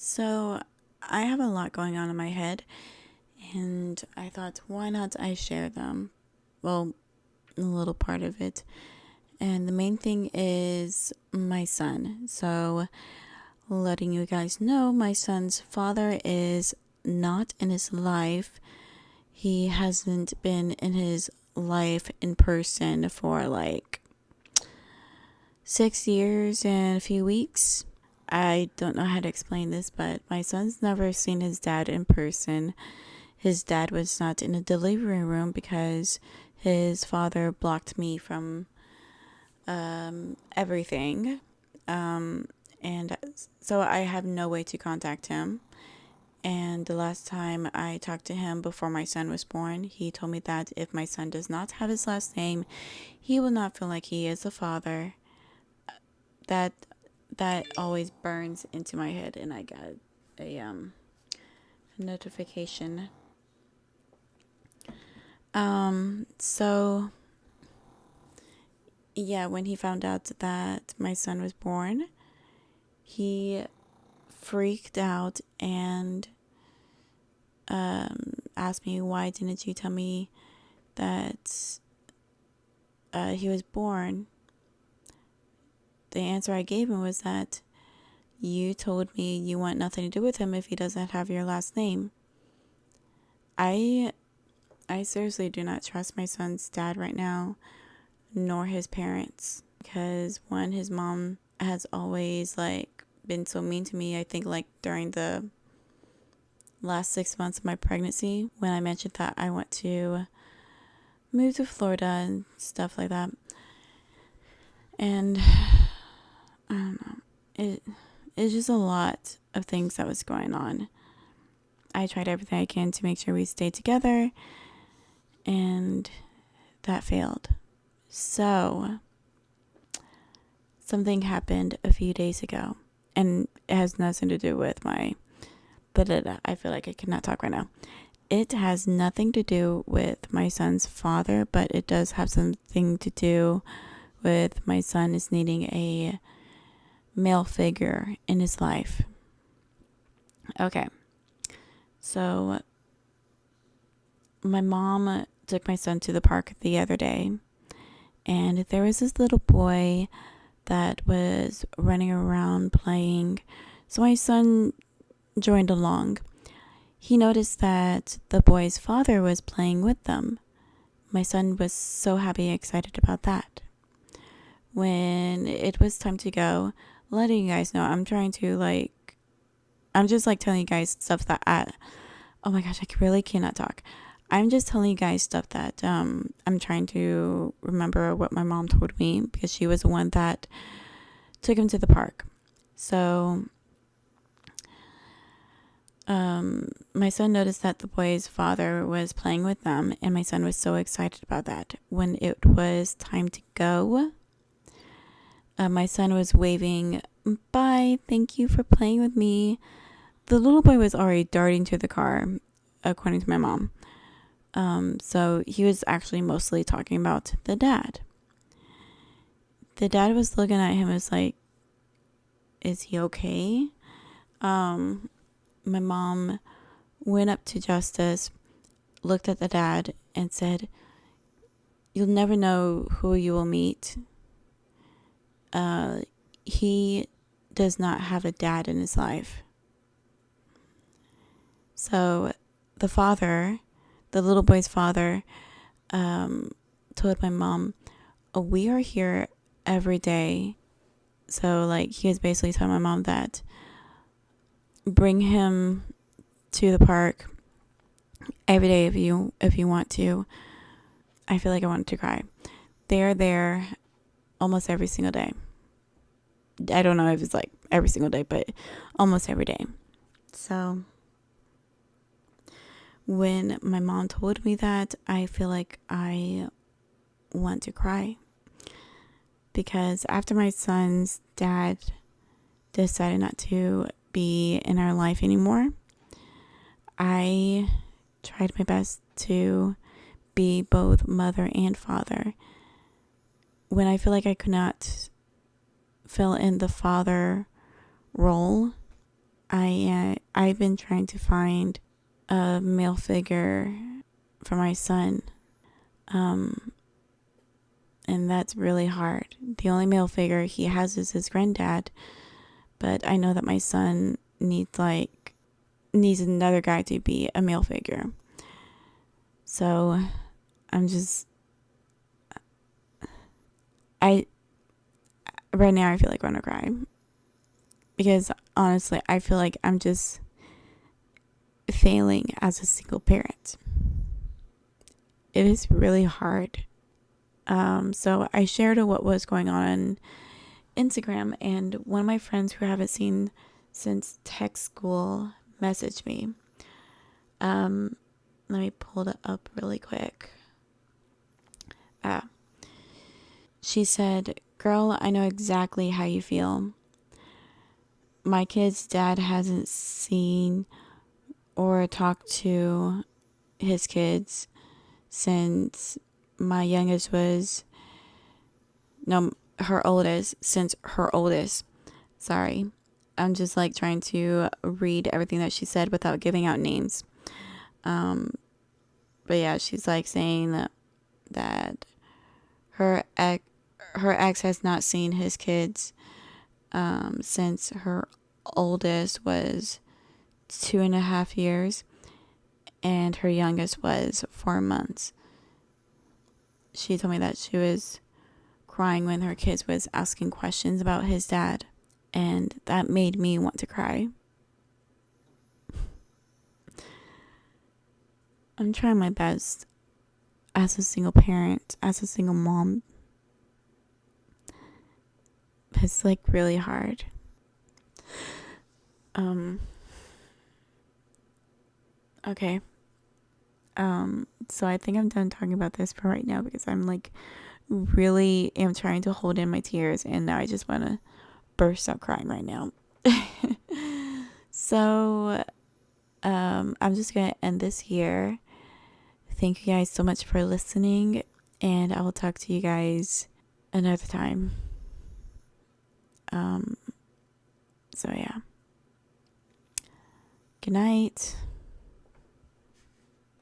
So, I have a lot going on in my head, and I thought, why not I share them? Well, a little part of it. And the main thing is my son. So, letting you guys know, my son's father is not in his life. He hasn't been in his life in person for like 6 years and a few weeks. I don't know how to explain this, but my son's never seen his dad in person. His dad was not in the delivery room because his father blocked me from everything. And so I have no way to contact him. And the last time I talked to him before my son was born, he told me that if my son does not have his last name, he will not feel like he is a father. That that always burns into my head, and I got a notification. So yeah, when he found out that my son was born, he freaked out and asked me, why didn't you tell me that he was born? The answer I gave him was that you told me you want nothing to do with him if he doesn't have your last name. I seriously do not trust my son's dad right now, nor his parents, because one, his mom has always been so mean to me. I think during the last 6 months of my pregnancy, when I mentioned that I want to move to Florida and stuff like that. And I don't know. It's just a lot of things that was going on. I tried everything I can to make sure we stayed together, and that failed. So, something happened a few days ago, and it has nothing to do with my I feel like I cannot talk right now. It has nothing to do with my son's father, but it does have something to do with my son is needing a male figure in his life. Okay. So, my mom took my son to the park the other day, and there was this little boy that was running around playing. So my son joined along. He noticed that the boy's father was playing with them. My son was so happy and excited about that. When it was time to go, letting you guys know, I'm just telling you guys stuff oh my gosh, I really cannot talk. I'm just telling you guys stuff that I'm trying to remember what my mom told me, because she was the one that took him to the park. So my son noticed that the boy's father was playing with them, and my son was so excited about that. When it was time to go, my son was waving, "Bye, thank you for playing with me." The little boy was already darting to the car, according to my mom. So he was actually mostly talking about the dad. The dad was looking at him as like, is he okay? My mom went up to Justice, looked at the dad, and said, "You'll never know who you will meet. He does not have a dad in his life." So the little boy's father, told my mom, "Oh, we are here every day." So he was basically telling my mom that bring him to the park every day if you want to. I feel like I wanted to cry. They're there almost every single day. I don't know if it's every single day, but almost every day. So when my mom told me that, I feel like I want to cry, because after my son's dad decided not to be in our life anymore, I tried my best to be both mother and father. When I feel like I could not fill in the father role, I've been trying to find a male figure for my son, and that's really hard. The only male figure he has is his granddad, but I know that my son needs another guy to be a male figure. So I'm just I right now I feel like I want to cry, because honestly I feel like I'm just failing as a single parent. It is really hard. So I shared what was going on Instagram, and one of my friends who I haven't seen since tech school messaged me. Let me pull it up really quick. She said, "Girl, I know exactly how you feel. My kid's dad hasn't seen or talked to his kids since my youngest was, no, her oldest, since her oldest." Sorry. I'm just like trying to read everything that she said without giving out names. But yeah, she's like saying that her ex has not seen his kids since her oldest was 2.5 years and her youngest was 4 months. She told me that she was crying when her kids was asking questions about his dad, and that made me want to cry. I'm trying my best as a single parent, as a single mom. It's like really hard. Okay. So I think I'm done talking about this for right now, because I'm like really am trying to hold in my tears, and now I just want to burst out crying right now. So I'm just gonna end this here. Thank you guys so much for listening, and I will talk to you guys another time. So yeah. Good night.